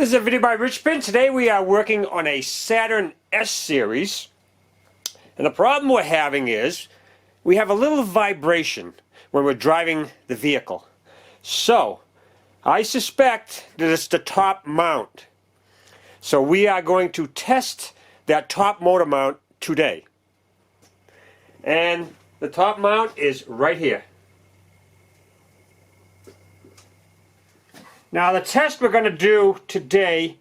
This is a video by Rich Pin. Today we are working on a Saturn S series. And the problem we're having is we have a little vibration when we're driving the vehicle. So I suspect that it's the top mount. So we are going to test that top motor mount today. And the top mount is right here. Now the test we're going to do today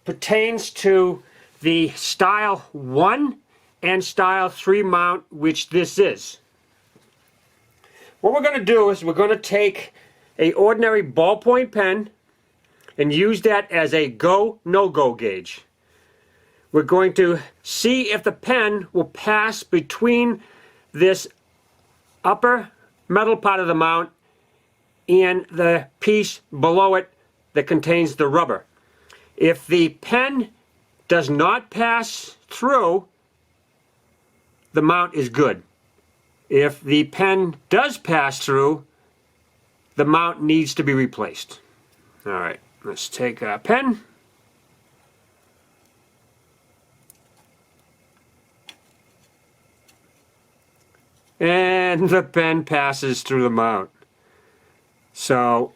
pertains to the style 1 and style 3 mount, which this is. What we're going to do is we're going to take an ordinary ballpoint pen and use that as a go, no-go gauge. We're going to see if the pen will pass between this upper metal part of the mount and the piece below it that contains the rubber. If the pen does not pass through, the mount is good. If the pen does pass through, the mount needs to be replaced. Alright, let's take a pen. And the pen passes through the mount. So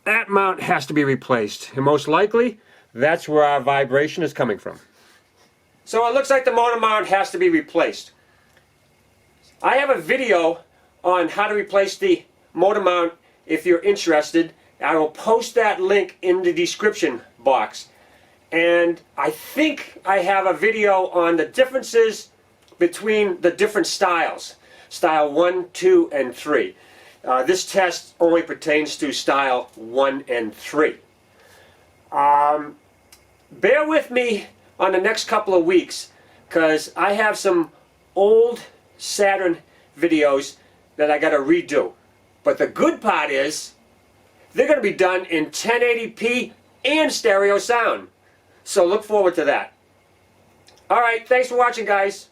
that mount has to be replaced, and most likely that's where our vibration is coming from. So it looks like the motor mount has to be replaced. I have a video on how to replace the motor mount if you're interested. I will post that link in the description box. And I think I have a video on the differences between the different styles. Style 1, 2, and 3. This test only pertains to style 1 and 3. Bear with me on the next couple of weeks, because I have some old Saturn videos that I got to redo. But the good part is they're going to be done in 1080p and stereo sound. So look forward to that. Alright, thanks for watching, guys.